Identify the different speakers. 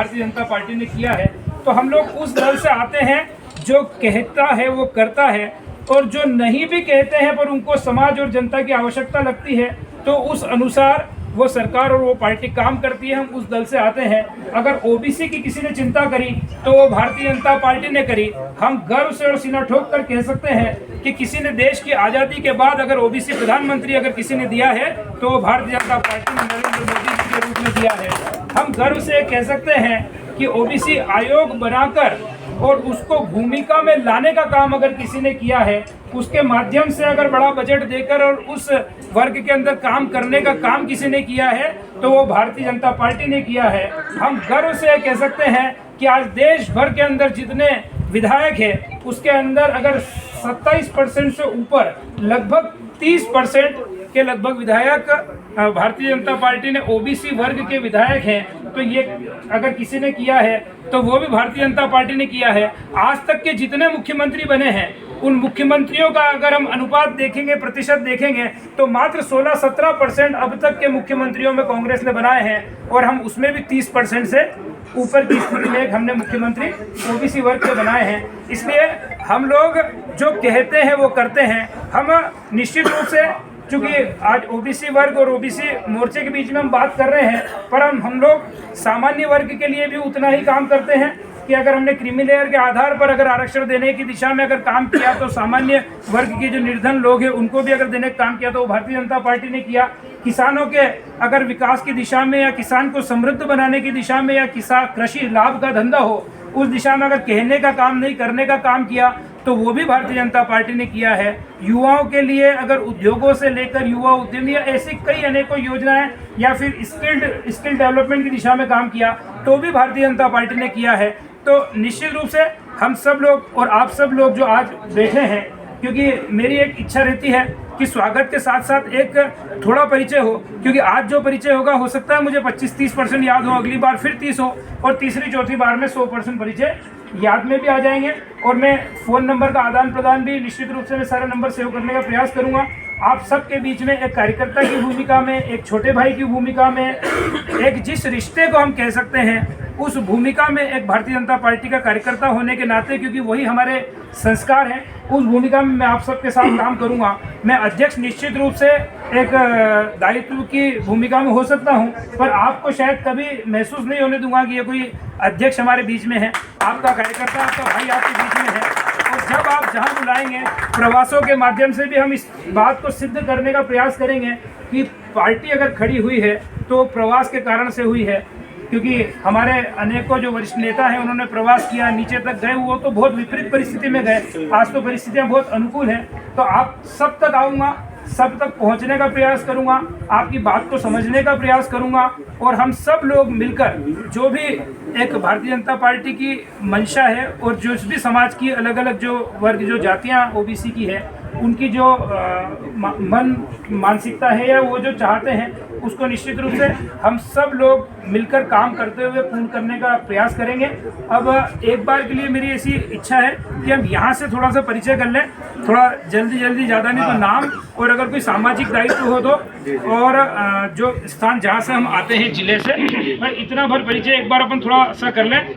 Speaker 1: Bharatiya Janata party ने किया है। तो हम लोग उस दल से आते हैं जो कहता है वो करता है, और जो नहीं भी कहते हैं पर उनको समाज और जनता की आवश्यकता लगती है तो उस अनुसार वो सरकार और वो पार्टी काम करती है। हम उस दल से आते हैं। अगर ओबीसी की किसी ने चिंता करी तो वो भारतीय जनता पार्टी ने करी। हम गर्व से और सीना ठोक कर कह सकते हैं कि किसी ने देश की आज़ादी के बाद अगर ओबीसी प्रधानमंत्री अगर किसी ने दिया है तो वो भारतीय जनता पार्टी ने नरेंद्र मोदी जी के रूप में दिया है। हम गर्व से कह सकते हैं कि ओबीसी आयोग बनाकर और उसको भूमिका में लाने का काम अगर किसी ने किया है, उसके माध्यम से अगर बड़ा बजट देकर और उस वर्ग के अंदर काम करने का काम किसी ने किया है तो वो भारतीय जनता पार्टी ने किया है। हम गर्व से कह सकते हैं कि आज देश भर के अंदर जितने विधायक हैं उसके अंदर अगर 27% से ऊपर लगभग 30% के लगभग विधायक भारतीय जनता पार्टी ने ओबीसी वर्ग के विधायक हैं। तो ये अगर किसी ने किया है तो वो भी भारतीय जनता पार्टी ने किया है। आज तक के जितने मुख्यमंत्री बने हैं उन मुख्यमंत्रियों का अगर हम अनुपात देखेंगे, प्रतिशत देखेंगे तो मात्र 16-17% अब तक के मुख्यमंत्रियों में कांग्रेस ने बनाए हैं, और हम उसमें भी 30% से ऊपर की स्थिति में हमने मुख्यमंत्री ओबीसी वर्ग के बनाए हैं। इसलिए हम लोग जो कहते हैं वो करते हैं। हम निश्चित रूप से, चूँकि आज ओबीसी वर्ग और ओबीसी मोर्चे के बीच में हम बात कर रहे हैं, पर हम लोग सामान्य वर्ग के लिए भी उतना ही काम करते हैं कि अगर हमने क्रीमी लेयर के आधार पर अगर आरक्षण देने की दिशा में अगर काम किया तो सामान्य वर्ग के जो निर्धन लोग हैं उनको भी अगर देने का काम किया तो वो भारतीय जनता पार्टी ने किया। किसानों के अगर विकास की दिशा में या किसान को समृद्ध बनाने की दिशा में या किसान कृषि लाभ का धंधा हो उस दिशा में अगर कहने का काम नहीं करने का काम किया तो वो भी भारतीय जनता पार्टी ने किया है। युवाओं के लिए अगर उद्योगों से लेकर युवा उद्यमी या ऐसी कई अनेकों योजनाएं या फिर स्किल डेवलपमेंट की दिशा में काम किया तो भी भारतीय जनता पार्टी ने किया है। तो निश्चित रूप से हम सब लोग और आप सब लोग जो आज बैठे हैं, क्योंकि मेरी एक इच्छा रहती है कि स्वागत के साथ साथ एक थोड़ा परिचय हो, क्योंकि आज जो परिचय होगा हो सकता है मुझे 25-30% याद हो, अगली बार फिर 30 हो और तीसरी चौथी बार में 100% परिचय याद में भी आ जाएंगे। और मैं फ़ोन नंबर का आदान प्रदान भी निश्चित रूप से मैं सारे नंबर सेव करने का प्रयास करूंगा। आप सबके बीच में एक कार्यकर्ता की भूमिका में, एक छोटे भाई की भूमिका में, एक जिस रिश्ते को हम कह सकते हैं उस भूमिका में, एक भारतीय जनता पार्टी का कार्यकर्ता होने के नाते, क्योंकि वही हमारे संस्कार हैं, उस भूमिका में मैं आप सबके साथ काम करूंगा। मैं अध्यक्ष निश्चित रूप से एक दायित्व की भूमिका में हो सकता हूं, पर आपको शायद कभी महसूस नहीं होने दूंगा कि ये कोई अध्यक्ष हमारे बीच में है। आपका कार्यकर्ता, आपका भाई आपके बीच में है, और जब आप जहां बुलाएंगे प्रवासों के माध्यम से भी हम इस बात को सिद्ध करने का प्रयास करेंगे कि पार्टी अगर खड़ी हुई है तो प्रवास के कारण से हुई है। क्योंकि हमारे अनेकों जो वरिष्ठ नेता हैं उन्होंने प्रवास किया, नीचे तक गए, वो तो बहुत विपरीत परिस्थिति में गए। आज तो परिस्थितियां बहुत अनुकूल हैं। तो आप सब तक आऊँगा, सब तक पहुंचने का प्रयास करूंगा, आपकी बात को समझने का प्रयास करूंगा, और हम सब लोग मिलकर जो भी एक भारतीय जनता पार्टी की मंशा है और जो भी समाज की अलग अलग जो वर्ग, जो जातियां ओबीसी की है, उनकी जो मानसिकता है या वो जो चाहते हैं उसको निश्चित रूप से हम सब लोग मिलकर काम करते हुए पूर्ण करने का प्रयास करेंगे। अब एक बार के लिए मेरी ऐसी इच्छा है कि हम यहाँ से थोड़ा सा परिचय कर लें, थोड़ा जल्दी ज़्यादा नहीं तो नाम, और अगर कोई सामाजिक दायित्व हो तो, और जो स्थान जहाँ से हम आते हैं जिले से, इतना भर परिचय एक बार अपन थोड़ा सा कर लें।